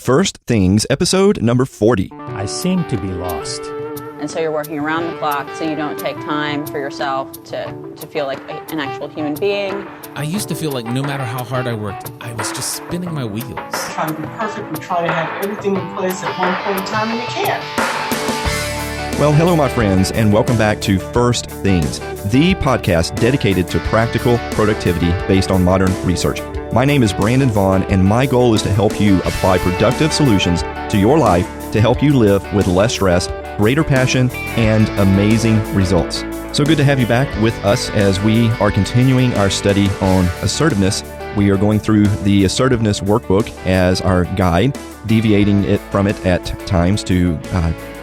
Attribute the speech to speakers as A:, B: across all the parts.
A: First Things, episode number 40.
B: I seem to be lost.
C: And so you're working around the clock so you don't take time for yourself to feel like an actual human being.
D: I used to feel like no matter how hard I worked, I was just spinning my wheels.
E: Trying to be perfect, we try to have everything in place at one point in time, and you can't.
A: Well, hello, my friends, and welcome back to First Things, the podcast dedicated to practical productivity based on modern research. My name is Brandon Vaughn, and my goal is to help you apply productive solutions to your life to help you live with less stress, greater passion, and amazing results. So good to have you back with us as we are continuing our study on assertiveness. We are going through the Assertiveness workbook as our guide, deviating it from it at times to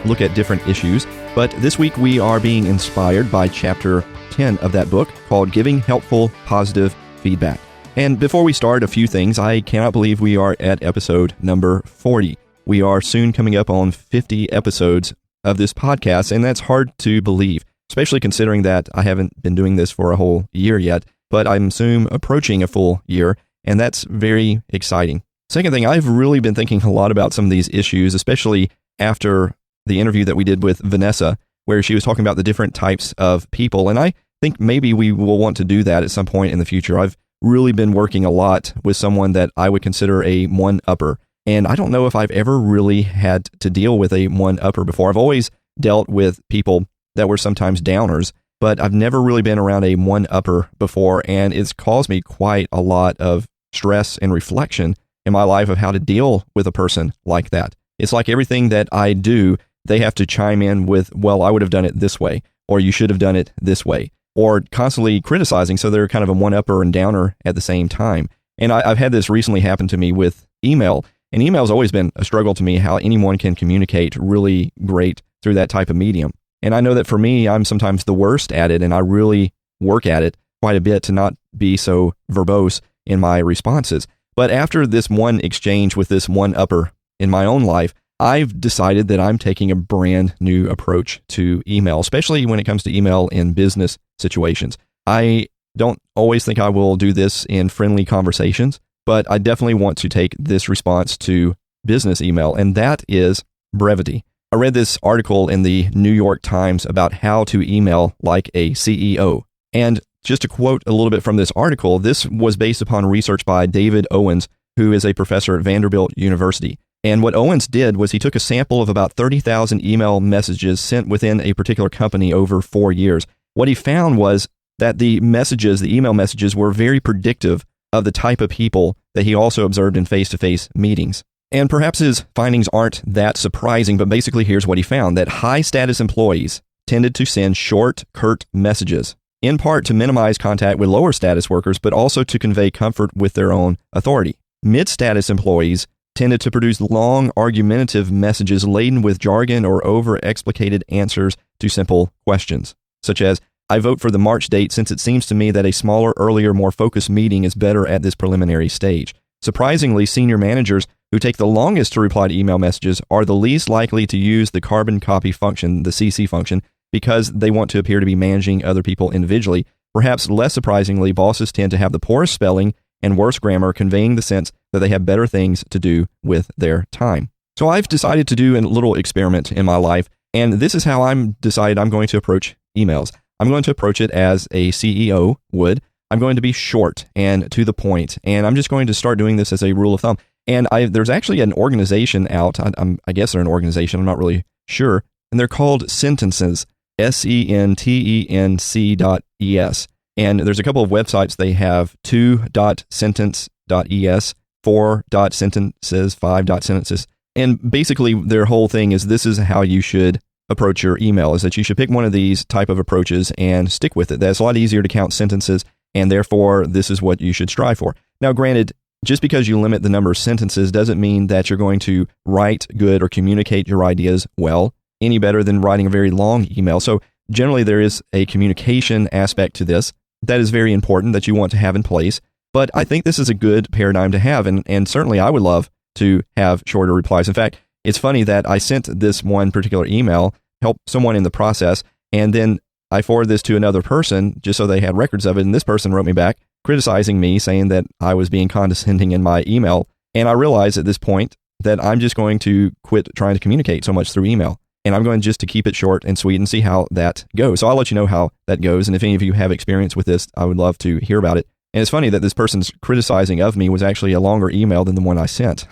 A: look at different issues. But this week we are being inspired by chapter 10 of that book called Giving Helpful Positive Feedback. And before we start, a few things. I cannot believe we are at episode number 40. We are soon coming up on 50 episodes of this podcast, and that's hard to believe, especially considering that I haven't been doing this for a whole year yet, but I'm soon approaching a full year, and that's very exciting. Second thing, I've really been thinking a lot about some of these issues, especially after the interview that we did with Vanessa, where she was talking about the different types of people, and I think maybe we will want to do that at some point in the future. I've really been working a lot with someone that I would consider a one-upper. And I don't know if I've ever really had to deal with a one-upper before. I've always dealt with people that were sometimes downers, but I've never really been around a one-upper before, and it's caused me quite a lot of stress and reflection in my life of how to deal with a person like that. It's like everything that I do, they have to chime in with, well, I would have done it this way, or you should have done it this way, or constantly criticizing, so they're kind of a one-upper and downer at the same time. And I've had this recently happen to me with email. And email's always been a struggle to me, how anyone can communicate really great through that type of medium. And I know that for me, I'm sometimes the worst at it, and I really work at it quite a bit to not be so verbose in my responses. But after this one exchange with this one-upper in my own life, I've decided that I'm taking a brand new approach to email, especially when it comes to email in business situations. I don't always think I will do this in friendly conversations, but I definitely want to take this response to business email, and that is brevity. I read this article in the New York Times about how to email like a CEO. And just to quote a little bit from this article, this was based upon research by David Owens, who is a professor at Vanderbilt University. And what Owens did was he took a sample of about 30,000 email messages sent within a particular company over 4 years. What he found was that the email messages were very predictive of the type of people that he also observed in face-to-face meetings. And perhaps his findings aren't that surprising, but basically here's what he found, that high-status employees tended to send short, curt messages, in part to minimize contact with lower-status workers, but also to convey comfort with their own authority. Mid-status employees tended to produce long, argumentative messages laden with jargon or over-explicated answers to simple questions, such as, I vote for the March date since it seems to me that a smaller, earlier, more focused meeting is better at this preliminary stage. Surprisingly, senior managers who take the longest to reply to email messages are the least likely to use the carbon copy function, the CC function, because they want to appear to be managing other people individually. Perhaps less surprisingly, bosses tend to have the poorest spelling and worse grammar, conveying the sense that they have better things to do with their time. So I've decided to do a little experiment in my life, and this is how I'm going to approach emails. I'm going to approach it as a CEO would. I'm going to be short and to the point, and I'm just going to start doing this as a rule of thumb. And there's actually an organization out, I guess they're an organization, I'm not really sure, and they're called Sentences, SENTENC.ES. And there's a couple of websites. They have 2.sentence.es, 4.sentences, 5.sentences. And basically their whole thing is this is how you should approach your email, is that you should pick one of these type of approaches and stick with it. That's a lot easier to count sentences, and therefore this is what you should strive for. Now, granted, just because you limit the number of sentences doesn't mean that you're going to write good or communicate your ideas well, any better than writing a very long email. So generally there is a communication aspect to this that is very important that you want to have in place. But I think this is a good paradigm to have, and certainly I would love to have shorter replies. In fact, it's funny that I sent this one particular email, helped someone in the process, and then I forwarded this to another person just so they had records of it, and this person wrote me back criticizing me, saying that I was being condescending in my email. And I realized at this point that I'm just going to quit trying to communicate so much through email. And I'm going just to keep it short and sweet and see how that goes. So I'll let you know how that goes. And if any of you have experience with this, I would love to hear about it. And it's funny that this person's criticizing of me was actually a longer email than the one I sent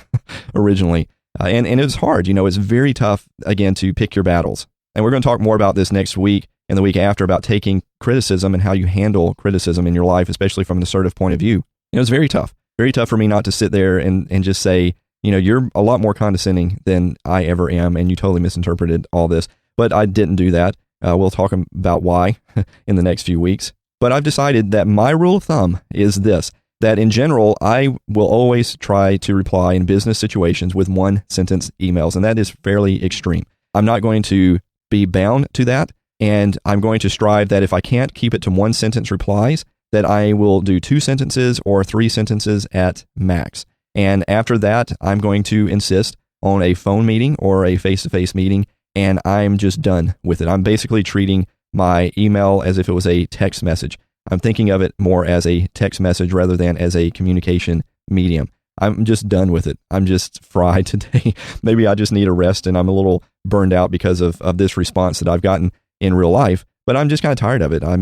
A: originally. And it was hard. It's very tough, again, to pick your battles. And we're going to talk more about this next week and the week after about taking criticism and how you handle criticism in your life, especially from an assertive point of view. It was very tough for me not to sit there and just say, you're a lot more condescending than I ever am, and you totally misinterpreted all this. But I didn't do that. We'll talk about why in the next few weeks. But I've decided that my rule of thumb is this, that in general, I will always try to reply in business situations with one-sentence emails, and that is fairly extreme. I'm not going to be bound to that, and I'm going to strive that if I can't keep it to one-sentence replies, that I will do 2 sentences or 3 sentences at max. And after that, I'm going to insist on a phone meeting or a face-to-face meeting, and I'm just done with it. I'm basically treating my email as if it was a text message. I'm thinking of it more as a text message rather than as a communication medium. I'm just done with it. I'm just fried today. Maybe I just need a rest, and I'm a little burned out because of this response that I've gotten in real life. But I'm just kind of tired of it. I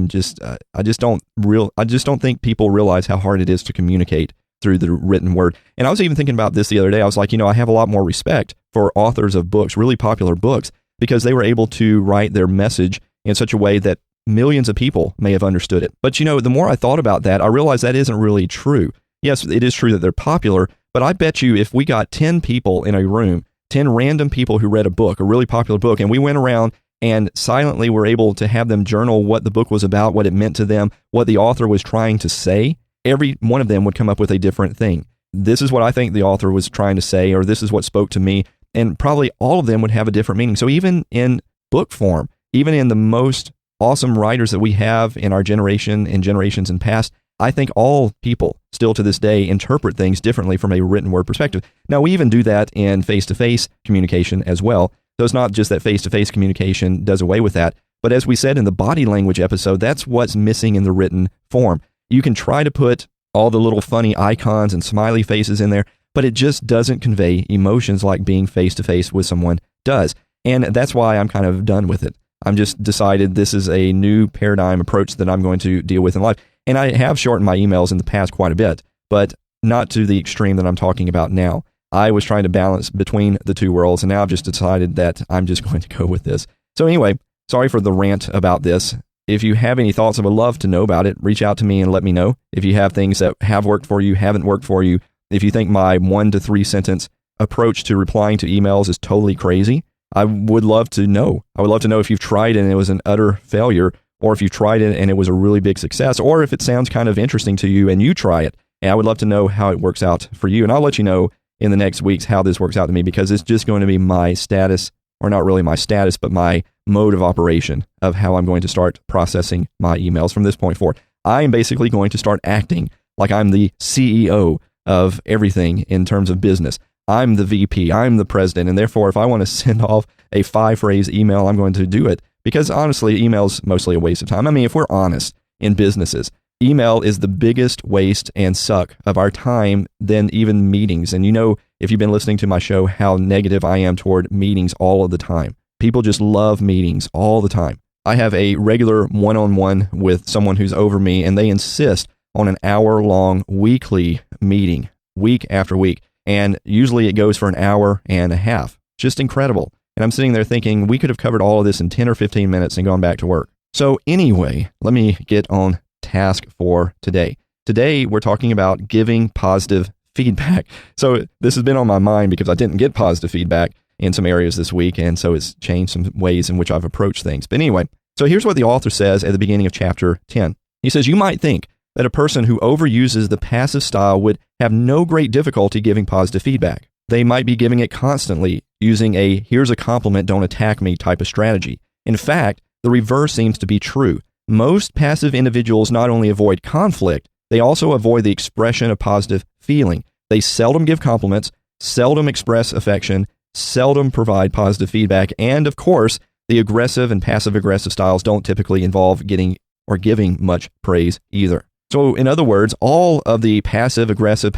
A: just don't think people realize how hard it is to communicate through the written word. And I was even thinking about this the other day. I was like, I have a lot more respect for authors of books, really popular books, because they were able to write their message in such a way that millions of people may have understood it. But the more I thought about that, I realized that isn't really true. Yes, it is true that they're popular, but I bet you if we got 10 people in a room, 10 random people who read a book, a really popular book, and we went around and silently were able to have them journal what the book was about, what it meant to them, what the author was trying to say, every one of them would come up with a different thing. This is what I think the author was trying to say, or this is what spoke to me, and probably all of them would have a different meaning. So even in book form, even in the most awesome writers that we have in our generation and generations in past, I think all people still to this day interpret things differently from a written word perspective. Now, we even do that in face-to-face communication as well. So it's not just that face-to-face communication does away with that, but as we said in the body language episode, that's what's missing in the written form. You can try to put all the little funny icons and smiley faces in there, but it just doesn't convey emotions like being face-to-face with someone does. And that's why I'm kind of done with it. I'm just decided this is a new paradigm approach that I'm going to deal with in life. And I have shortened my emails in the past quite a bit, but not to the extreme that I'm talking about now. I was trying to balance between the two worlds, and now I've just decided that I'm just going to go with this. So anyway, sorry for the rant about this. If you have any thoughts, I would love to know about it. Reach out to me and let me know. If you have things that have worked for you, haven't worked for you, if you think my 1 to 3 sentence approach to replying to emails is totally crazy, I would love to know. I would love to know if you've tried it and it was an utter failure, or if you've tried it and it was a really big success, or if it sounds kind of interesting to you and you try it. And I would love to know how it works out for you. And I'll let you know in the next weeks how this works out to me, because it's just going to be my status, or not really my status, but my mode of operation of how I'm going to start processing my emails from this point forward. I am basically going to start acting like I'm the CEO of everything in terms of business. I'm the VP, I'm the president, and therefore if I want to send off a 5-phrase email, I'm going to do it. Because honestly, email's mostly a waste of time. I mean, if we're honest in businesses, email is the biggest waste and suck of our time than even meetings. And if you've been listening to my show, how negative I am toward meetings all of the time. People just love meetings all the time. I have a regular one-on-one with someone who's over me, and they insist on an hour-long weekly meeting, week after week. And usually it goes for an hour and a half. Just incredible. And I'm sitting there thinking we could have covered all of this in 10 or 15 minutes and gone back to work. So anyway, let me get on task for today. Today, we're talking about giving positive feedback. So this has been on my mind because I didn't get positive feedback in some areas this week, and so it's changed some ways in which I've approached things. But anyway, so here's what the author says at the beginning of chapter 10. He says, you might think that a person who overuses the passive style would have no great difficulty giving positive feedback. They might be giving it constantly, using a here's a compliment, don't attack me type of strategy. In fact, the reverse seems to be true. Most passive individuals not only avoid conflict, they also avoid the expression of positive feeling. They seldom give compliments, seldom express affection, seldom provide positive feedback, and of course, the aggressive and passive-aggressive styles don't typically involve getting or giving much praise either. So in other words, all of the passive-aggressive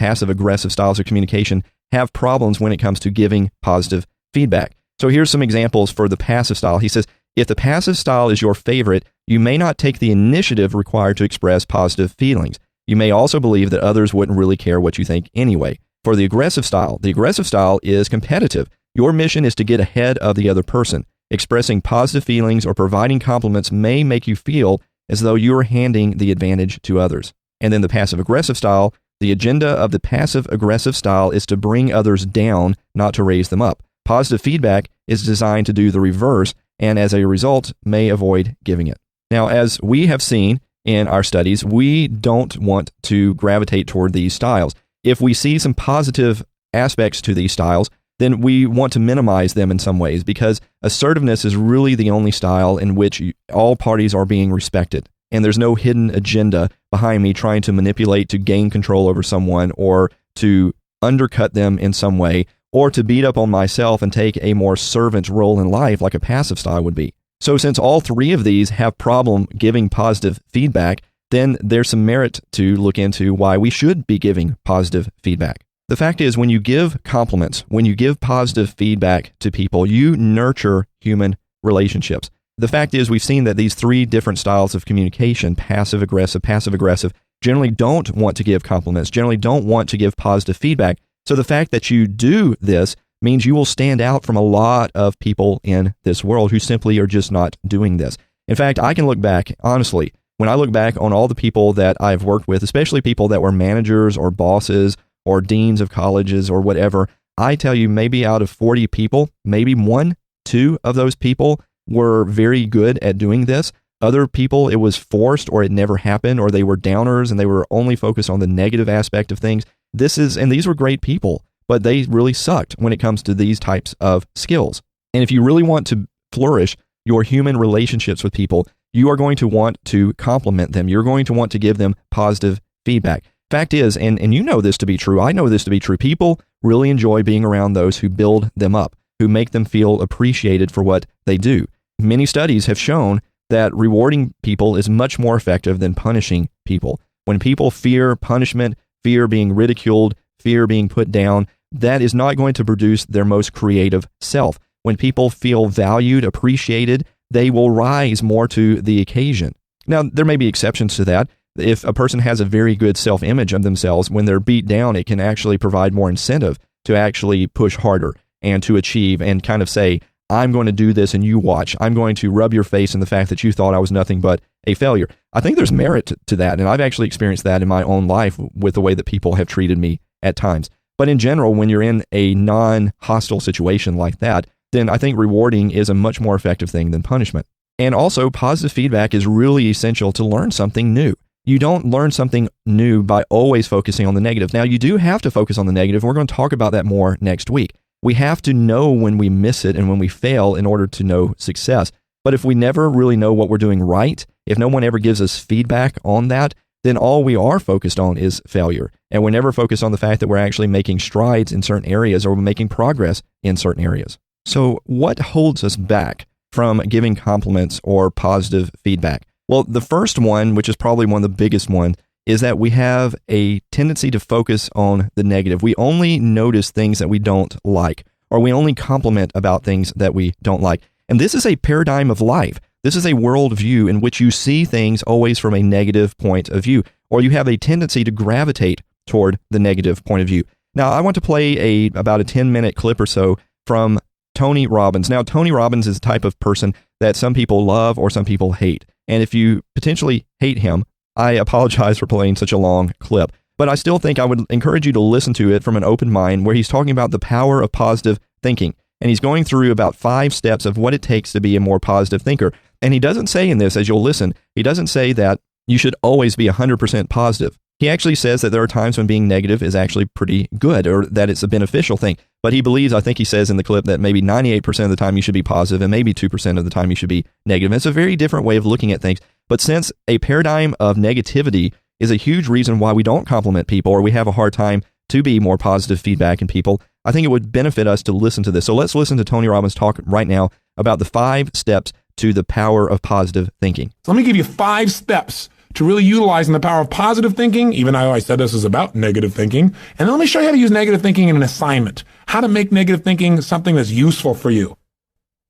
A: styles of communication have problems when it comes to giving positive feedback. So here's some examples for the passive style. He says, if the passive style is your favorite, you may not take the initiative required to express positive feelings. You may also believe that others wouldn't really care what you think anyway. For the aggressive style is competitive. Your mission is to get ahead of the other person. Expressing positive feelings or providing compliments may make you feel as though you are handing the advantage to others. And then the passive-aggressive style, the agenda of the passive-aggressive style is to bring others down, not to raise them up. Positive feedback is designed to do the reverse, and as a result, may avoid giving it. Now, as we have seen in our studies, we don't want to gravitate toward these styles. If we see some positive aspects to these styles, then we want to minimize them in some ways, because assertiveness is really the only style in which all parties are being respected. And there's no hidden agenda behind me trying to manipulate to gain control over someone, or to undercut them in some way, or to beat up on myself and take a more servant role in life like a passive style would be. So since all three of these have problem giving positive feedback, then there's some merit to look into why we should be giving positive feedback. The fact is, when you give compliments, when you give positive feedback to people, you nurture human relationships. The fact is, we've seen that these three different styles of communication, passive-aggressive, generally don't want to give compliments, generally don't want to give positive feedback. So the fact that you do this means you will stand out from a lot of people in this world who simply are just not doing this. In fact, I can look back, honestly, when I look back on all the people that I've worked with, especially people that were managers or bosses or deans of colleges or whatever, I tell you, maybe out of 40 people, maybe 1, 2 of those people were very good at doing this. Other people, it was forced, or it never happened, or they were downers and they were only focused on the negative aspect of things. These were great people, but they really sucked when it comes to these types of skills. And if you really want to flourish your human relationships with people, you are going to want to compliment them. You're going to want to give them positive feedback. Fact is, and you know this to be true, I know this to be true, people really enjoy being around those who build them up, who make them feel appreciated for what they do. Many studies have shown that rewarding people is much more effective than punishing people. When people fear punishment, fear being ridiculed, fear being put down, that is not going to produce their most creative self. When people feel valued, appreciated, they will rise more to the occasion. Now, there may be exceptions to that. If a person has a very good self-image of themselves, when they're beat down, it can actually provide more incentive to actually push harder and to achieve and kind of say, I'm going to do this and you watch. I'm going to rub your face in the fact that you thought I was nothing but a failure. I think there's merit to that, and I've actually experienced that in my own life with the way that people have treated me at times. But in general, when you're in a non-hostile situation like that, then I think rewarding is a much more effective thing than punishment. And also, positive feedback is really essential to learn something new. You don't learn something new by always focusing on the negative. Now, you do have to focus on the negative. We're going to talk about that more next week. We have to know when we miss it and when we fail in order to know success. But if we never really know what we're doing right, if no one ever gives us feedback on that, then all we are focused on is failure. And we're never focused on the fact that we're actually making strides in certain areas, or we're making progress in certain areas. So what holds us back from giving compliments or positive feedback? Well, the first one, which is probably one of the biggest ones, is that we have a tendency to focus on the negative. We only notice things that we don't like, or we only compliment about things that we don't like. And this is a paradigm of life. This is a worldview in which you see things always from a negative point of view, or you have a tendency to gravitate toward the negative point of view. Now, I want to play about a 10-minute clip or so from Tony Robbins. Now, Tony Robbins is the type of person that some people love or some people hate. And if you potentially hate him, I apologize for playing such a long clip. But I still think I would encourage you to listen to it from an open mind, where he's talking about the power of positive thinking. And he's going through about 5 steps of what it takes to be a more positive thinker. And he doesn't say in this, as you'll listen, he doesn't say that you should always be 100% positive. He actually says that there are times when being negative is actually pretty good, or that it's a beneficial thing. But he believes, I think he says in the clip, that maybe 98% of the time you should be positive and maybe 2% of the time you should be negative. And it's a very different way of looking at things. But since a paradigm of negativity is a huge reason why we don't compliment people, or we have a hard time to be more positive feedback in people, I think it would benefit us to listen to this. So let's listen to Tony Robbins talk right now about the 5 steps to the power of positive thinking.
F: So let me give you 5 steps to really utilizing the power of positive thinking, even though I said this is about negative thinking. And then let me show you how to use negative thinking in an assignment, how to make negative thinking something that's useful for you.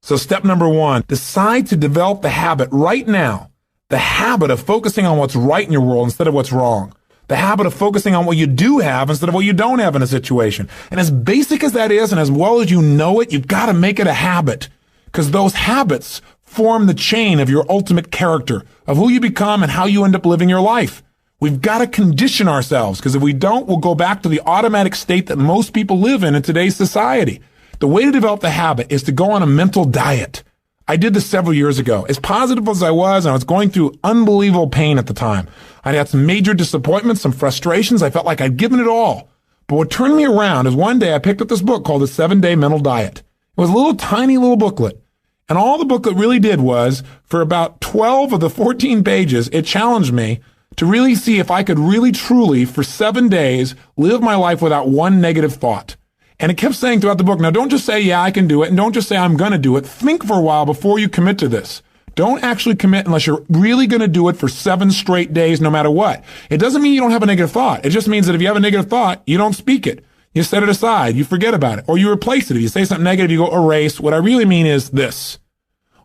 F: So step number 1, decide to develop the habit right now, the habit of focusing on what's right in your world instead of what's wrong. The habit of focusing on what you do have instead of what you don't have in a situation. And as basic as that is, and as well as you know it, you've got to make it a habit, because those habits form the chain of your ultimate character, of who you become and how you end up living your life. We've got to condition ourselves, because if we don't, we'll go back to the automatic state that most people live in today's society. The way to develop the habit is to go on a mental diet. I did this several years ago. As positive as I was going through unbelievable pain at the time. I'd had some major disappointments, some frustrations. I felt like I'd given it all. But what turned me around is one day I picked up this book called The 7-Day Mental Diet. It was a little tiny little booklet. And all the booklet really did was, for about 12 of the 14 pages, it challenged me to really see if I could really truly, for 7 days, live my life without one negative thought. And it kept saying throughout the book, now don't just say, yeah, I can do it, and don't just say, I'm going to do it. Think for a while before you commit to this. Don't actually commit unless you're really going to do it for 7 straight days, no matter what. It doesn't mean you don't have a negative thought. It just means that if you have a negative thought, you don't speak it. You set it aside. You forget about it. Or you replace it. If you say something negative, you go erase. What I really mean is this.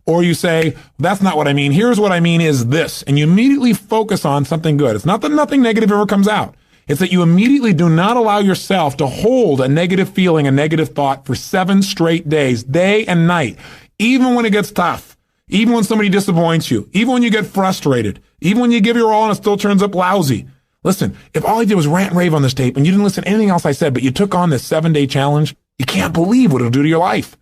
F: Or you say, that's not what I mean. Here's what I mean is this. And you immediately focus on something good. It's not that nothing negative ever comes out. It's that you immediately do not allow yourself to hold a negative feeling, a negative thought for 7 straight days, day and night, even when it gets tough, even when somebody disappoints you, even when you get frustrated, even when you give your all and it still turns up lousy. Listen, if all I did was rant and rave on this tape and you didn't listen to anything else I said, but you took on this 7-day challenge, you can't believe what it'll do to your life.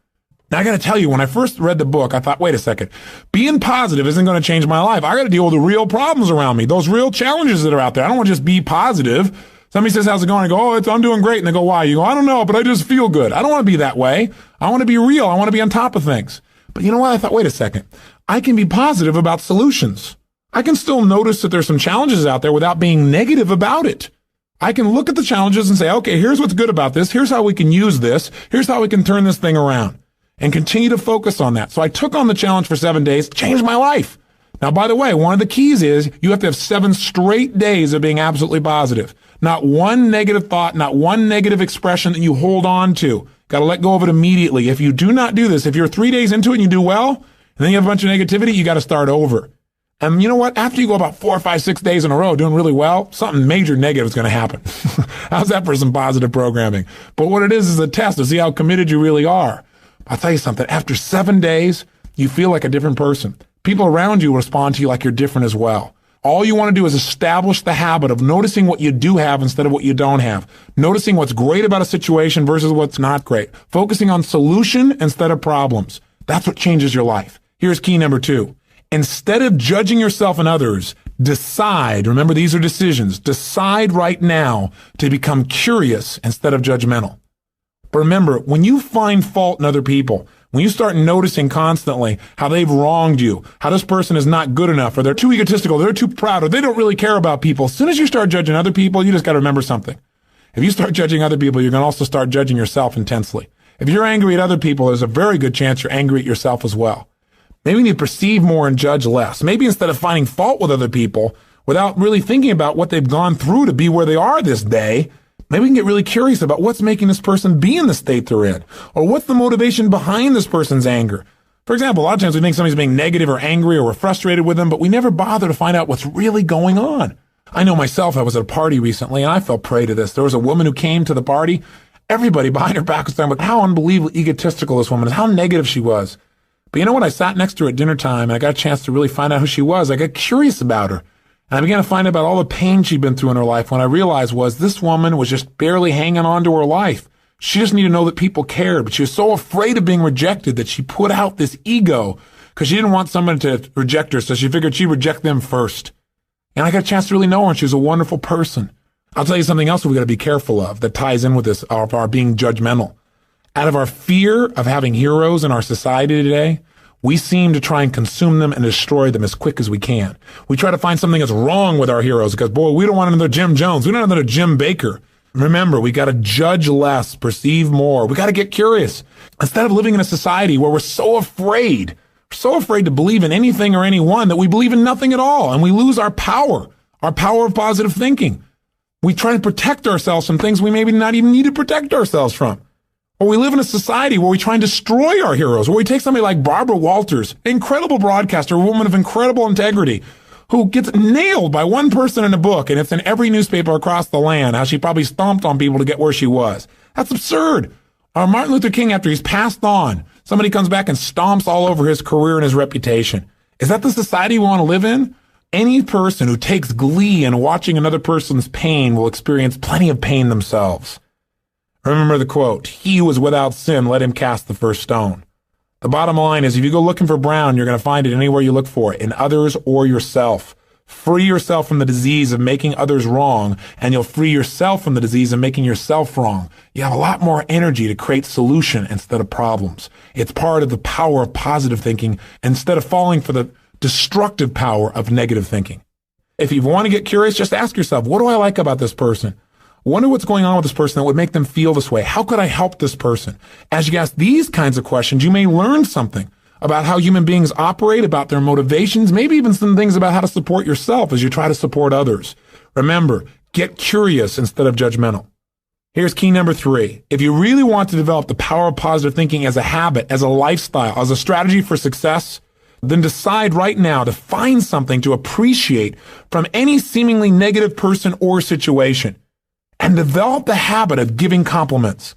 F: Now, I got to tell you, when I first read the book, I thought, wait a second, being positive isn't going to change my life. I got to deal with the real problems around me, those real challenges that are out there. I don't want to just be positive. Somebody says, how's it going? I go, I'm doing great. And they go, why? You go, I don't know, but I just feel good. I don't want to be that way. I want to be real. I want to be on top of things. But you know what? I thought, wait a second. I can be positive about solutions. I can still notice that there's some challenges out there without being negative about it. I can look at the challenges and say, okay, here's what's good about this. Here's how we can use this. Here's how we can turn this thing around. And continue to focus on that. So I took on the challenge for 7 days, changed my life. Now, by the way, one of the keys is you have to have 7 straight days of being absolutely positive. Not one negative thought, not one negative expression that you hold on to. Got to let go of it immediately. If you do not do this, if you're 3 days into it and you do well, and then you have a bunch of negativity, you got to start over. And you know what? After you go about 4 or 5, 6 days in a row doing really well, something major negative is going to happen. How's that for some positive programming? But what it is a test to see how committed you really are. I'll tell you something. After 7 days, you feel like a different person. People around you respond to you like you're different as well. All you want to do is establish the habit of noticing what you do have instead of what you don't have. Noticing what's great about a situation versus what's not great. Focusing on solution instead of problems. That's what changes your life. Here's key number 2. Instead of judging yourself and others, decide, remember these are decisions, decide right now to become curious instead of judgmental. But remember, when you find fault in other people, when you start noticing constantly how they've wronged you, how this person is not good enough, or they're too egotistical, they're too proud, or they don't really care about people, as soon as you start judging other people, you just got to remember something. If you start judging other people, you're going to also start judging yourself intensely. If you're angry at other people, there's a very good chance you're angry at yourself as well. Maybe you need to perceive more and judge less. Maybe instead of finding fault with other people, without really thinking about what they've gone through to be where they are this day, maybe we can get really curious about what's making this person be in the state they're in, or what's the motivation behind this person's anger. For example, a lot of times we think somebody's being negative or angry or we're frustrated with them, but we never bother to find out what's really going on. I know myself, I was at a party recently and I fell prey to this. There was a woman who came to the party. Everybody behind her back was talking about how unbelievably egotistical this woman is, how negative she was. But you know what? I sat next to her at dinner time and I got a chance to really find out who she was. I got curious about her. And I began to find out about all the pain she'd been through in her life. When I realized was this woman was just barely hanging on to her life. She just needed to know that people cared, but she was so afraid of being rejected that she put out this ego because she didn't want someone to reject her, so she figured she'd reject them first. And I got a chance to really know her, and she was a wonderful person. I'll tell you something else we got to be careful of that ties in with this, of our being judgmental. Out of our fear of having heroes in our society today, we seem to try and consume them and destroy them as quick as we can. We try to find something that's wrong with our heroes because, boy, we don't want another Jim Jones. We don't want another Jim Baker. Remember, we got to judge less, perceive more. We got to get curious. Instead of living in a society where we're so afraid to believe in anything or anyone that we believe in nothing at all, and we lose our power. our power of positive thinking. We try to protect ourselves from things we maybe not even need to protect ourselves from. Or we live in a society where we try and destroy our heroes, where we take somebody like Barbara Walters, an incredible broadcaster, a woman of incredible integrity, who gets nailed by one person in a book, and it's in every newspaper across the land, how she probably stomped on people to get where she was. That's absurd. Or Martin Luther King, after he's passed on, somebody comes back and stomps all over his career and his reputation. Is that the society we want to live in? Any person who takes glee in watching another person's pain will experience plenty of pain themselves. Remember the quote, "He who is without sin, let him cast the first stone." The bottom line is, if you go looking for brown, you're going to find it anywhere you look for it, in others or yourself. Free yourself from the disease of making others wrong, and you'll free yourself from the disease of making yourself wrong. You have a lot more energy to create solution instead of problems. It's part of the power of positive thinking instead of falling for the destructive power of negative thinking. If you want to get curious, just ask yourself, what do I like about this person? Wonder what's going on with this person that would make them feel this way. How could I help this person? As you ask these kinds of questions, you may learn something about how human beings operate, about their motivations, maybe even some things about how to support yourself as you try to support others. Remember, get curious instead of judgmental. Here's key number 3. If you really want to develop the power of positive thinking as a habit, as a lifestyle, as a strategy for success, then decide right now to find something to appreciate from any seemingly negative person or situation. And develop the habit of giving compliments.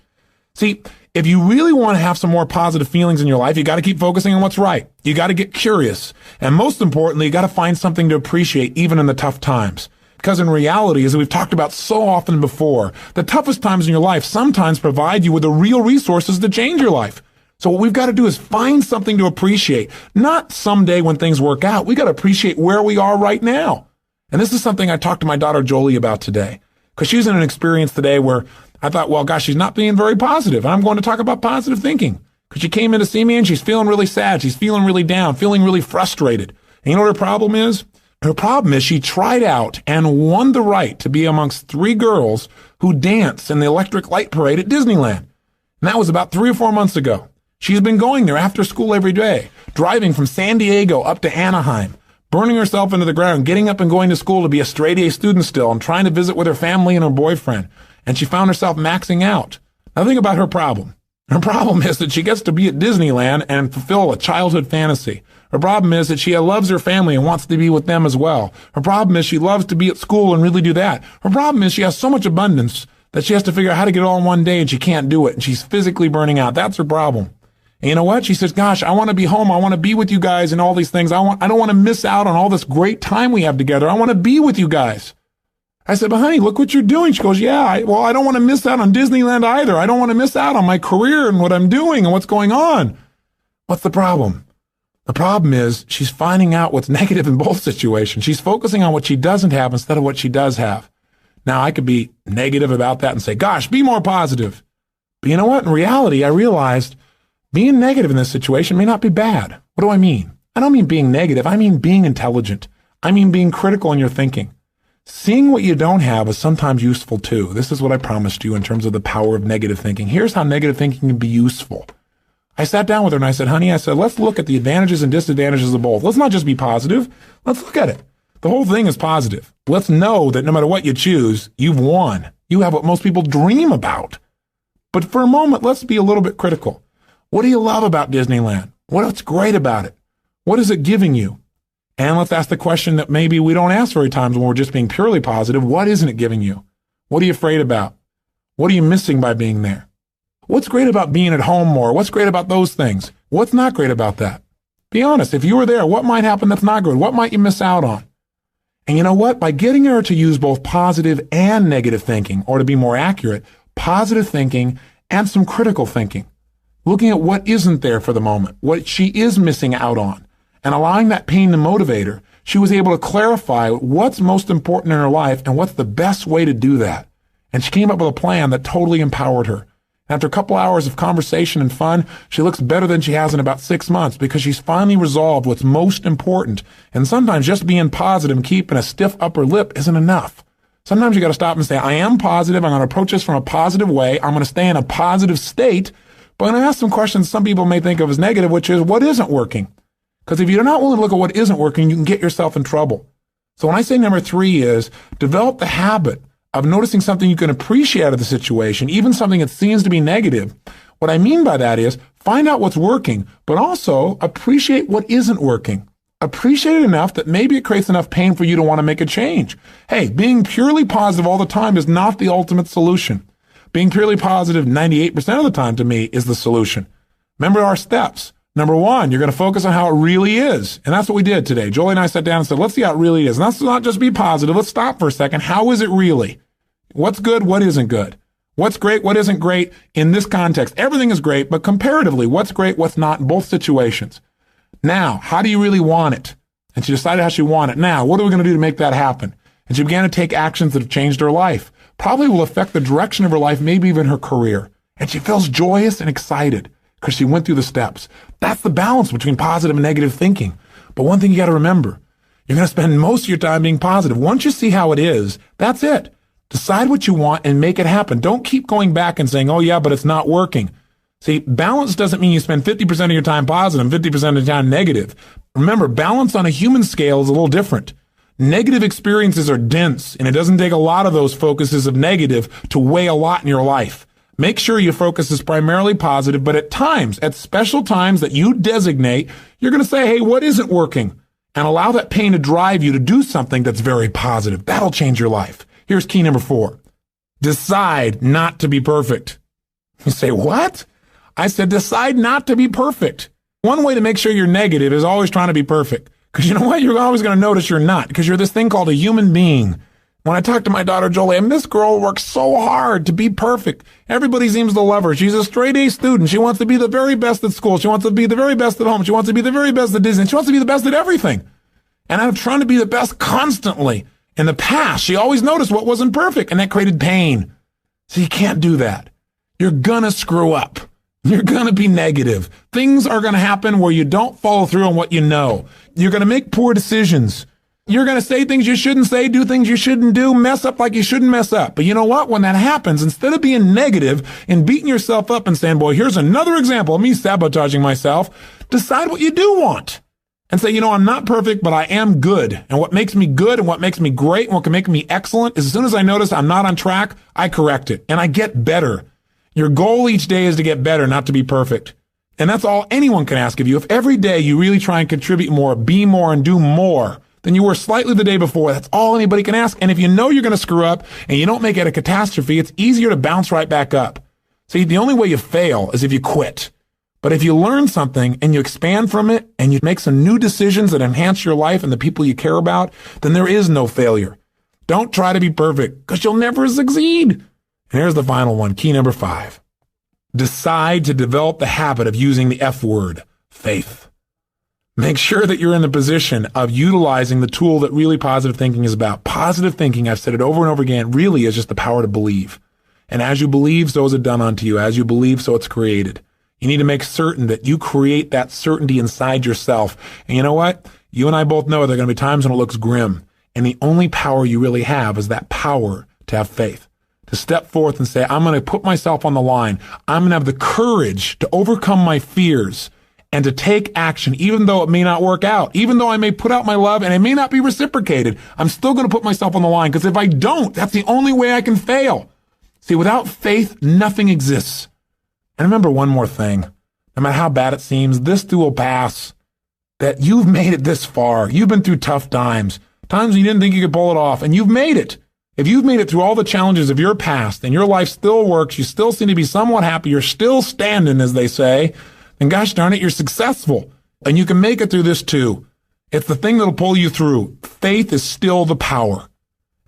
F: See, if you really want to have some more positive feelings in your life, you got to keep focusing on what's right. You got to get curious. And most importantly, you got to find something to appreciate even in the tough times. Because in reality, as we've talked about so often before, the toughest times in your life sometimes provide you with the real resources to change your life. So what we've got to do is find something to appreciate. Not someday when things work out. We got to appreciate where we are right now. And this is something I talked to my daughter Jolie about today. Because she's in an experience today where I thought, well, gosh, she's not being very positive. And I'm going to talk about positive thinking. Because she came in to see me and she's feeling really sad. She's feeling really down, feeling really frustrated. And you know what her problem is? Her problem is she tried out and won the right to be amongst 3 girls who dance in the electric light parade at Disneyland. And that was about 3 or 4 months ago. She's been going there after school every day, driving from San Diego up to Anaheim, burning herself into the ground, getting up and going to school to be a straight A student still and trying to visit with her family and her boyfriend. And she found herself maxing out. Now think about her problem. Her problem is that she gets to be at Disneyland and fulfill a childhood fantasy. Her problem is that she loves her family and wants to be with them as well. Her problem is she loves to be at school and really do that. Her problem is she has so much abundance that she has to figure out how to get it all in one day and she can't do it. And she's physically burning out. That's her problem. And you know what? She says, gosh, I want to be home. I want to be with you guys and all these things. I don't want to miss out on all this great time we have together. I want to be with you guys. I said, but honey, look what you're doing. She goes, yeah, I don't want to miss out on Disneyland either. I don't want to miss out on my career and what I'm doing and what's going on. What's the problem? The problem is she's finding out what's negative in both situations. She's focusing on what she doesn't have instead of what she does have. Now, I could be negative about that and say, gosh, be more positive. But you know what? In reality, I realized being negative in this situation may not be bad. What do I mean? I don't mean being negative. I mean being intelligent. I mean being critical in your thinking. Seeing what you don't have is sometimes useful too. This is what I promised you in terms of the power of negative thinking. Here's how negative thinking can be useful. I sat down with her and I said, honey, let's look at the advantages and disadvantages of both. Let's not just be positive. Let's look at it. The whole thing is positive. Let's know that no matter what you choose, you've won. You have what most people dream about. But for a moment, let's be a little bit critical. What do you love about Disneyland? What's great about it? What is it giving you? And let's ask the question that maybe we don't ask very times when we're just being purely positive. What isn't it giving you? What are you afraid about? What are you missing by being there? What's great about being at home more? What's great about those things? What's not great about that? Be honest. If you were there, what might happen that's not good? What might you miss out on? And you know what? By getting her to use both positive and negative thinking, or to be more accurate, positive thinking and some critical thinking, looking at what isn't there for the moment, what she is missing out on, and allowing that pain to motivate her, she was able to clarify what's most important in her life and what's the best way to do that. And she came up with a plan that totally empowered her. After a couple hours of conversation and fun, she looks better than she has in about 6 months because she's finally resolved what's most important. And sometimes just being positive and keeping a stiff upper lip isn't enough. Sometimes you got to stop and say, I am positive. I'm going to approach this from a positive way. I'm going to stay in a positive state. But I'm going to ask some questions some people may think of as negative, which is what isn't working? Because if you're not willing to look at what isn't working, you can get yourself in trouble. So when I say number 3 is develop the habit of noticing something you can appreciate out of the situation, even something that seems to be negative. What I mean by that is find out what's working, but also appreciate what isn't working. Appreciate it enough that maybe it creates enough pain for you to want to make a change. Hey, being purely positive all the time is not the ultimate solution. Being purely positive 98% of the time to me is the solution. Remember our steps. Number 1, you're going to focus on how it really is. And that's what we did today. Jolie and I sat down and said, let's see how it really is. And let's not just be positive. Let's stop for a second. How is it really? What's good? What isn't good? What's great? What isn't great in this context? Everything is great, but comparatively, what's great? What's not in both situations? Now, how do you really want it? And she decided how she wanted it. Now, what are we going to do to make that happen? And she began to take actions that have changed her life. Probably will affect the direction of her life, maybe even her career. And she feels joyous and excited because she went through the steps. That's the balance between positive and negative thinking. But one thing you got to remember, you're going to spend most of your time being positive. Once you see how it is, that's it. Decide what you want and make it happen. Don't keep going back and saying, oh yeah, but it's not working. See, balance doesn't mean you spend 50% of your time positive and 50% of your time negative. Remember, balance on a human scale is a little different. Negative experiences are dense, and it doesn't take a lot of those focuses of negative to weigh a lot in your life. Make sure your focus is primarily positive, but at times, at special times that you designate, you're going to say, hey, what isn't working? And allow that pain to drive you to do something that's very positive. That'll change your life. Here's key number 4. Decide not to be perfect. You say, what? I said, decide not to be perfect. One way to make sure you're negative is always trying to be perfect. Because you know what? You're always going to notice you're not, because you're this thing called a human being. When I talk to my daughter, Jolie, and this girl works so hard to be perfect. Everybody seems to love her. She's a straight A student. She wants to be the very best at school. She wants to be the very best at home. She wants to be the very best at Disney. She wants to be the best at everything. And I'm trying to be the best constantly. In the past, she always noticed what wasn't perfect, and that created pain. So you can't do that. You're going to screw up. You're going to be negative. Things are going to happen where you don't follow through on what you know. You're going to make poor decisions. You're going to say things you shouldn't say, do things you shouldn't do, mess up like you shouldn't mess up. But you know what? When that happens, instead of being negative and beating yourself up and saying, boy, here's another example of me sabotaging myself, decide what you do want. And say, you know, I'm not perfect, but I am good. And what makes me good and what makes me great and what can make me excellent is as soon as I notice I'm not on track, I correct it and I get better. Your goal each day is to get better, not to be perfect. And that's all anyone can ask of you. If every day you really try and contribute more, be more, and do more than you were slightly the day before, that's all anybody can ask. And if you know you're going to screw up and you don't make it a catastrophe, it's easier to bounce right back up. See, the only way you fail is if you quit. But if you learn something and you expand from it and you make some new decisions that enhance your life and the people you care about, then there is no failure. Don't try to be perfect because you'll never succeed. And here's the final one, key number 5. Decide to develop the habit of using the F word, faith. Make sure that you're in the position of utilizing the tool that really positive thinking is about. Positive thinking, I've said it over and over again, really is just the power to believe. And as you believe, so is it done unto you. As you believe, so it's created. You need to make certain that you create that certainty inside yourself. And you know what? You and I both know there are going to be times when it looks grim. And the only power you really have is that power to have faith. To step forth and say, I'm going to put myself on the line. I'm going to have the courage to overcome my fears and to take action, even though it may not work out. Even though I may put out my love and it may not be reciprocated, I'm still going to put myself on the line. Because if I don't, that's the only way I can fail. See, without faith, nothing exists. And remember one more thing. No matter how bad it seems, this too will pass. That you've made it this far. You've been through tough times. Times you didn't think you could pull it off. And you've made it. If you've made it through all the challenges of your past and your life still works, you still seem to be somewhat happy, you're still standing, as they say, then gosh darn it, you're successful. And you can make it through this too. It's the thing that'll pull you through. Faith is still the power.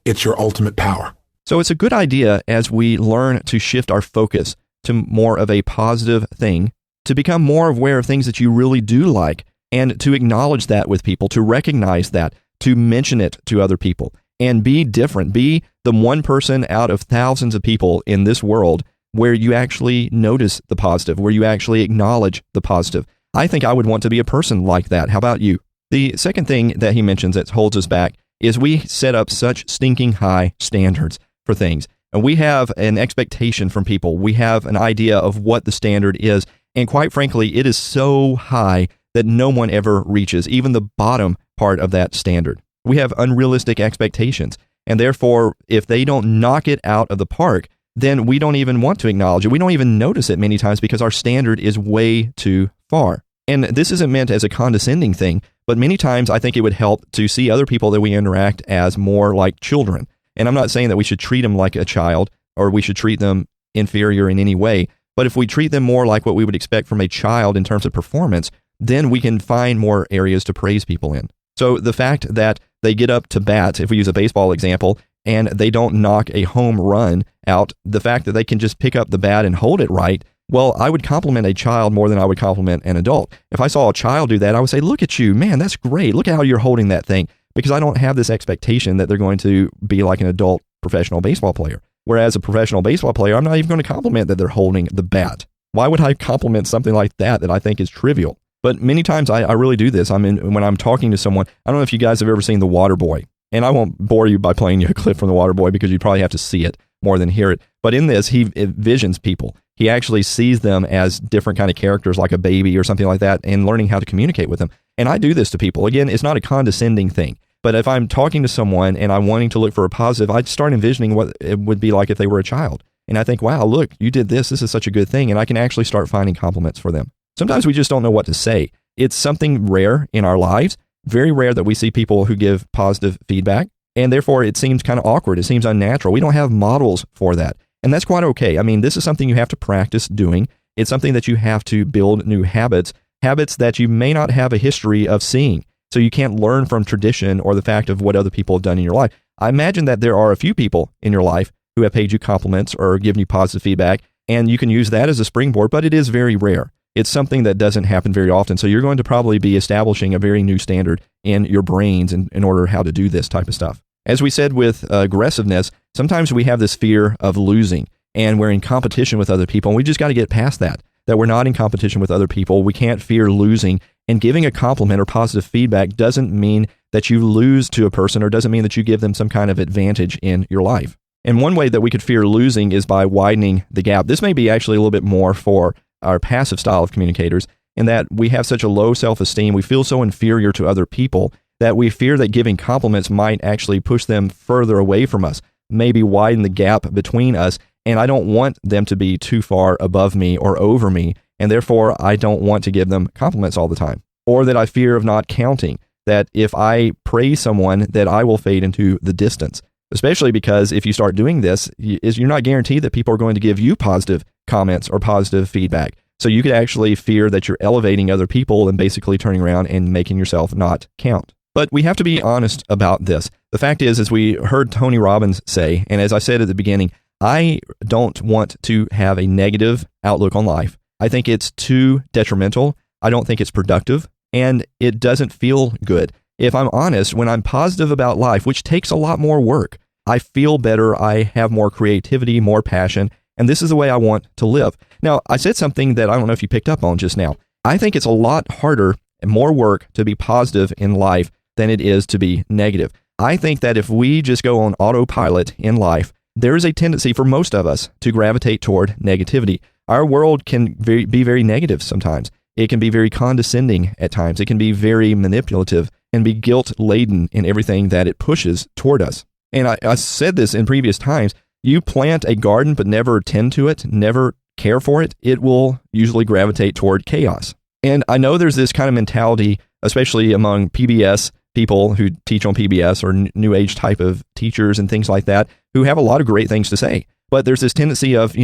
F: It's your ultimate power.
A: So it's a good idea as we learn to shift our focus to more of a positive thing, to become more aware of things that you really do like, and to acknowledge that with people, to recognize that, to mention it to other people, and be different. Be the one person out of thousands of people in this world where you actually notice the positive, where you actually acknowledge the positive. I think I would want to be a person like that. How about you? The second thing that he mentions that holds us back is we set up such stinking high standards for things. And we have an expectation from people. We have an idea of what the standard is. And quite frankly, it is so high that no one ever reaches even the bottom part of that standard. We have unrealistic expectations. And therefore, if they don't knock it out of the park, then we don't even want to acknowledge it. We don't even notice it many times because our standard is way too far. And this isn't meant as a condescending thing, but many times I think it would help to see other people that we interact as more like children. And I'm not saying that we should treat them like a child or we should treat them inferior in any way, but if we treat them more like what we would expect from a child in terms of performance, then we can find more areas to praise people in. So the fact that they get up to bat, if we use a baseball example, and they don't knock a home run out, the fact that they can just pick up the bat and hold it right, well, I would compliment a child more than I would compliment an adult. If I saw a child do that, I would say, look at you, man, that's great. Look at how you're holding that thing. Because I don't have this expectation that they're going to be like an adult professional baseball player. Whereas a professional baseball player, I'm not even going to compliment that they're holding the bat. Why would I compliment something like that I think is trivial? But many times I really do this. When I'm talking to someone, I don't know if you guys have ever seen The Waterboy. And I won't bore you by playing you a clip from The Waterboy because you probably have to see it more than hear it. But in this, he envisions people. He actually sees them as different kind of characters, like a baby or something like that, and learning how to communicate with them. And I do this to people. Again, it's not a condescending thing. But if I'm talking to someone and I'm wanting to look for a positive, I start envisioning what it would be like if they were a child. And I think, wow, look, you did this. This is such a good thing. And I can actually start finding compliments for them. Sometimes we just don't know what to say. It's something rare in our lives, very rare that we see people who give positive feedback. And therefore, it seems kind of awkward. It seems unnatural. We don't have models for that. And that's quite okay. I mean, this is something you have to practice doing. It's something that you have to build new habits that you may not have a history of seeing. So you can't learn from tradition or the fact of what other people have done in your life. I imagine that there are a few people in your life who have paid you compliments or given you positive feedback, and you can use that as a springboard, but it is very rare. It's something that doesn't happen very often. So you're going to probably be establishing a very new standard in your brains in order how to do this type of stuff. As we said with aggressiveness, sometimes we have this fear of losing and we're in competition with other people. And we just got to get past that we're not in competition with other people. We can't fear losing, and giving a compliment or positive feedback doesn't mean that you lose to a person or doesn't mean that you give them some kind of advantage in your life. And one way that we could fear losing is by widening the gap. This may be actually a little bit more for our passive style of communicators, in that we have such a low self-esteem, we feel so inferior to other people that we fear that giving compliments might actually push them further away from us, maybe widen the gap between us, and I don't want them to be too far above me or over me, and therefore I don't want to give them compliments all the time. Or that I fear of not counting, that if I praise someone, that I will fade into the distance. Especially because if you start doing this, you're not guaranteed that people are going to give you positive comments or positive feedback. So you could actually fear that you're elevating other people and basically turning around and making yourself not count. But we have to be honest about this. The fact is, as we heard Tony Robbins say, and as I said at the beginning, I don't want to have a negative outlook on life. I think it's too detrimental. I don't think it's productive, and it doesn't feel good. If I'm honest, when I'm positive about life, which takes a lot more work, I feel better, I have more creativity, more passion, and this is the way I want to live. Now, I said something that I don't know if you picked up on just now. I think it's a lot harder and more work to be positive in life than it is to be negative. I think that if we just go on autopilot in life, there is a tendency for most of us to gravitate toward negativity. Our world can be very negative sometimes. It can be very condescending at times. It can be very manipulative and be guilt-laden in everything that it pushes toward us. And I said this in previous times, you plant a garden but never tend to it, never care for it, it will usually gravitate toward chaos. And I know there's this kind of mentality, especially among PBS people who teach on PBS or New Age type of teachers and things like that, who have a lot of great things to say. But there's this tendency of,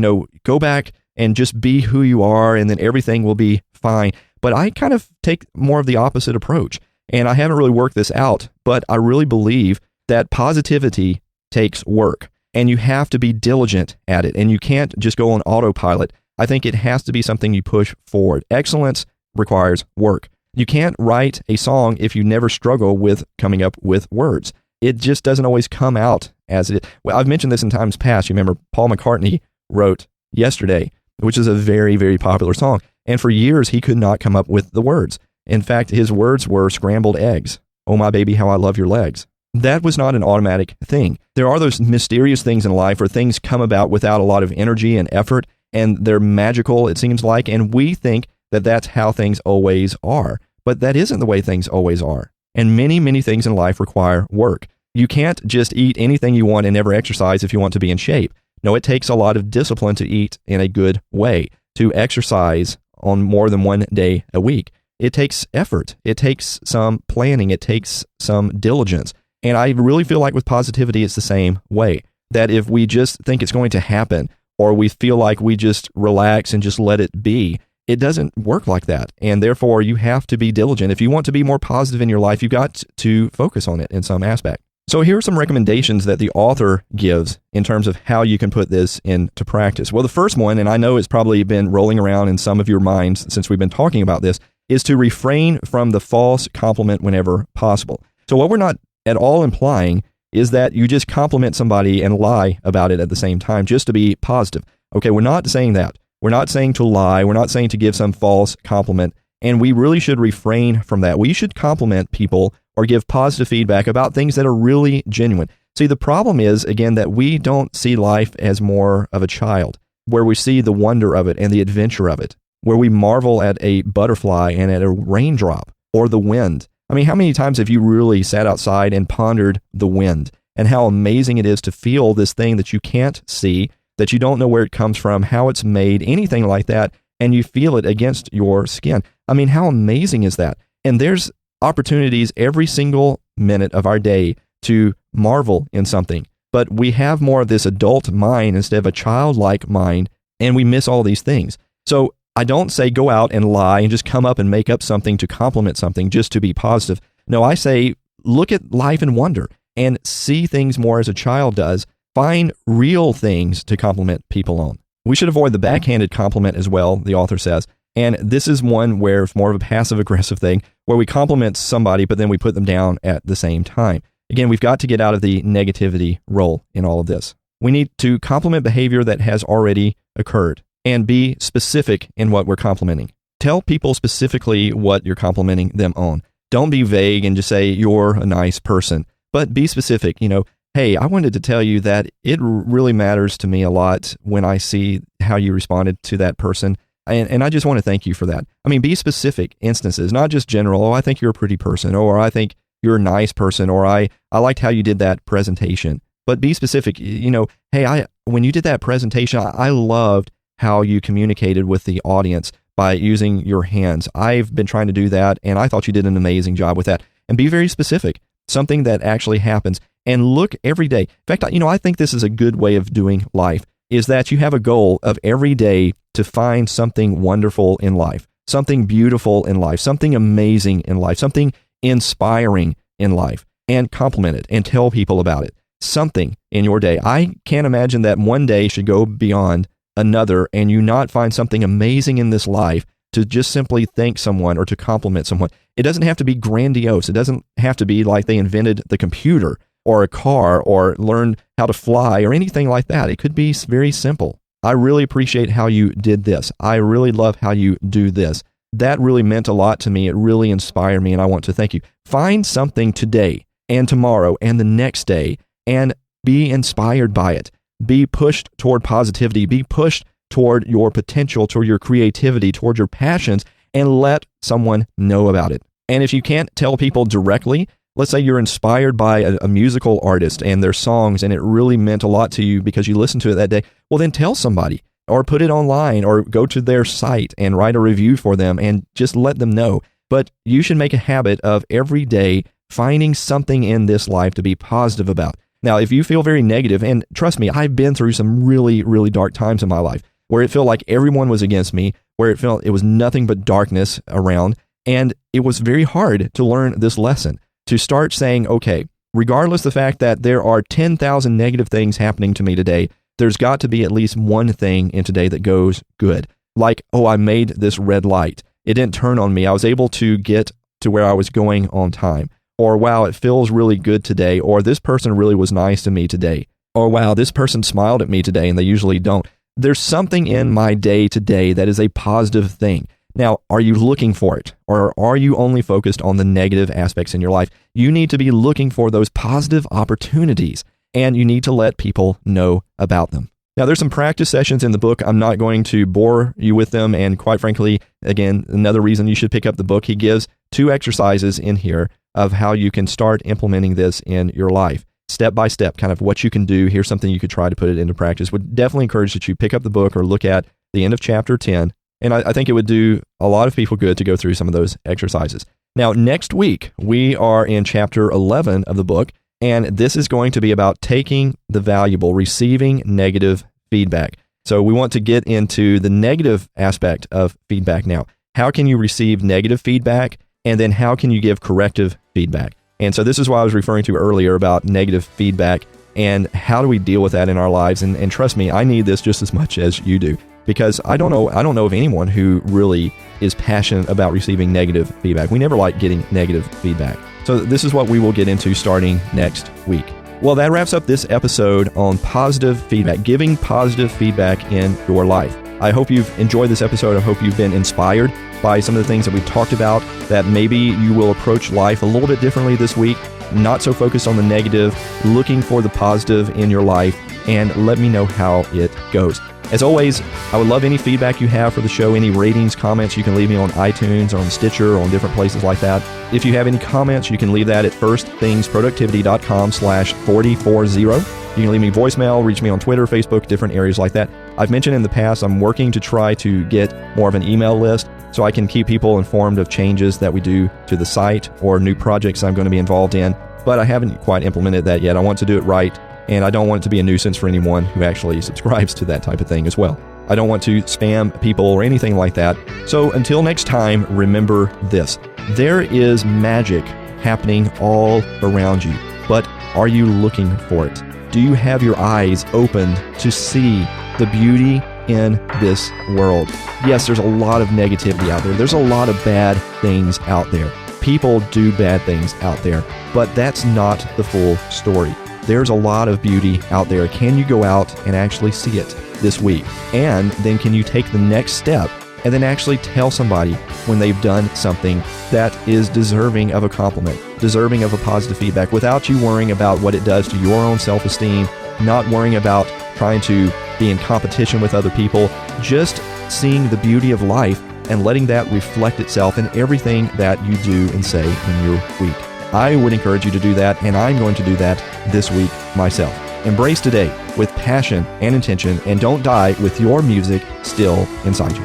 A: go back and just be who you are and then everything will be fine. But I kind of take more of the opposite approach. And I haven't really worked this out, but I really believe that positivity takes work and you have to be diligent at it. And you can't just go on autopilot. I think it has to be something you push forward. Excellence requires work. You can't write a song if you never struggle with coming up with words. It just doesn't always come out as it is. Well, I've mentioned this in times past. You remember Paul McCartney wrote Yesterday, which is a very, very popular song. And for years, he could not come up with the words. In fact, his words were scrambled eggs. Oh, my baby, how I love your legs. That was not an automatic thing. There are those mysterious things in life where things come about without a lot of energy and effort, and they're magical, it seems like, and we think that that's how things always are. But that isn't the way things always are. And many, many things in life require work. You can't just eat anything you want and never exercise if you want to be in shape. No, it takes a lot of discipline to eat in a good way, to exercise on more than one day a week. It takes effort. It takes some planning. It takes some diligence. And I really feel like with positivity, it's the same way. That if we just think it's going to happen, or we feel like we just relax and just let it be, it doesn't work like that. And therefore, you have to be diligent. If you want to be more positive in your life, you've got to focus on it in some aspect. So here are some recommendations that the author gives in terms of how you can put this into practice. Well, the first one, and I know it's probably been rolling around in some of your minds since we've been talking about this, is to refrain from the false compliment whenever possible. So what we're not at all implying is that you just compliment somebody and lie about it at the same time just to be positive. Okay, we're not saying that. We're not saying to lie. We're not saying to give some false compliment. And we really should refrain from that. We should compliment people or give positive feedback about things that are really genuine. See, the problem is, again, that we don't see life as more of a child, where we see the wonder of it and the adventure of it, where we marvel at a butterfly and at a raindrop or the wind. I mean, how many times have you really sat outside and pondered the wind and how amazing it is to feel this thing that you can't see, that you don't know where it comes from, how it's made, anything like that, and you feel it against your skin? I mean, how amazing is that? And there's opportunities every single minute of our day to marvel in something, but we have more of this adult mind instead of a childlike mind, and we miss all these things. So I don't say go out and lie and just come up and make up something to compliment something just to be positive. No, I say look at life and wonder and see things more as a child does. Find real things to compliment people on. We should avoid the backhanded compliment as well, the author says. And this is one where it's more of a passive-aggressive thing, where we compliment somebody, but then we put them down at the same time. Again, we've got to get out of the negativity role in all of this. We need to compliment behavior that has already occurred and be specific in what we're complimenting. Tell people specifically what you're complimenting them on. Don't be vague and just say, you're a nice person, but be specific. You know, hey, I wanted to tell you that it really matters to me a lot when I see how you responded to that person. And I just want to thank you for that. I mean, be specific instances, not just general. Oh, I think you're a pretty person, or I think you're a nice person, or I liked how you did that presentation. But be specific. You know, hey, when you did that presentation, I loved how you communicated with the audience by using your hands. I've been trying to do that, and I thought you did an amazing job with that. And be very specific, something that actually happens. And look every day. In fact, you know, I think this is a good way of doing life, is that you have a goal of every day to find something wonderful in life, something beautiful in life, something amazing in life, something inspiring in life, and compliment it and tell people about it. Something in your day. I can't imagine that one day should go beyond another and you not find something amazing in this life to just simply thank someone or to compliment someone. It doesn't have to be grandiose. It doesn't have to be like they invented the computer or a car or learned how to fly or anything like that. It could be very simple. I really appreciate how you did this. I really love how you do this. That really meant a lot to me. It really inspired me, and I want to thank you. Find something today and tomorrow and the next day and be inspired by it. Be pushed toward positivity. Be pushed toward your potential, toward your creativity, toward your passions, and let someone know about it. And if you can't tell people directly, let's say you're inspired by a musical artist and their songs, and it really meant a lot to you because you listened to it that day. Well, then tell somebody or put it online or go to their site and write a review for them and just let them know. But you should make a habit of every day finding something in this life to be positive about. Now, if you feel very negative, and trust me, I've been through some really, really dark times in my life where it felt like everyone was against me, where it felt it was nothing but darkness around. And it was very hard to learn this lesson, to start saying, okay, regardless of the fact that there are 10,000 negative things happening to me today, there's got to be at least one thing in today that goes good. Like, oh, I made this red light. It didn't turn on me. I was able to get to where I was going on time. Or, wow, it feels really good today. Or, this person really was nice to me today. Or, wow, this person smiled at me today, and they usually don't. There's something in my day today that is a positive thing. Now, are you looking for it? Or are you only focused on the negative aspects in your life? You need to be looking for those positive opportunities, and you need to let people know about them. Now, there's some practice sessions in the book. I'm not going to bore you with them, and quite frankly, again, another reason you should pick up the book. He gives 2 exercises in here of how you can start implementing this in your life. Step by step, kind of what you can do. Here's something you could try to put it into practice. Would definitely encourage that you pick up the book or look at the end of chapter 10. And I think it would do a lot of people good to go through some of those exercises. Now, next week, we are in chapter 11 of the book, and this is going to be about taking the valuable, receiving negative feedback. So we want to get into the negative aspect of feedback now. How can you receive negative feedback? And then how can you give corrective feedback? And so this is what I was referring to earlier about negative feedback and how do we deal with that in our lives. And trust me, I need this just as much as you do, because I don't know of anyone who really is passionate about receiving negative feedback. We never like getting negative feedback. So this is what we will get into starting next week. Well, that wraps up this episode on positive feedback, giving positive feedback in your life. I hope you've enjoyed this episode. I hope you've been inspired by some of the things that we've talked about, that maybe you will approach life a little bit differently this week, not so focused on the negative, looking for the positive in your life, and let me know how it goes. As always, I would love any feedback you have for the show, any ratings, comments. You can leave me on iTunes or on Stitcher or on different places like that. If you have any comments, you can leave that at firstthingsproductivity.com/4040. You can leave me voicemail, reach me on Twitter, Facebook, different areas like that. I've mentioned in the past, I'm working to try to get more of an email list so I can keep people informed of changes that we do to the site or new projects I'm going to be involved in, but I haven't quite implemented that yet. I want to do it right, and I don't want it to be a nuisance for anyone who actually subscribes to that type of thing as well. I don't want to spam people or anything like that. So until next time, remember this. There is magic happening all around you, but are you looking for it? Do you have your eyes opened to see the beauty in this world? Yes, there's a lot of negativity out there. There's a lot of bad things out there. People do bad things out there, but that's not the full story. There's a lot of beauty out there. Can you go out and actually see it this week? And then can you take the next step and then actually tell somebody when they've done something that is deserving of a compliment, deserving of a positive feedback, without you worrying about what it does to your own self-esteem, not worrying about trying to be in competition with other people, just seeing the beauty of life and letting that reflect itself in everything that you do and say in your week. I would encourage you to do that, and I'm going to do that this week myself. Embrace today with passion and intention, and don't die with your music still inside you.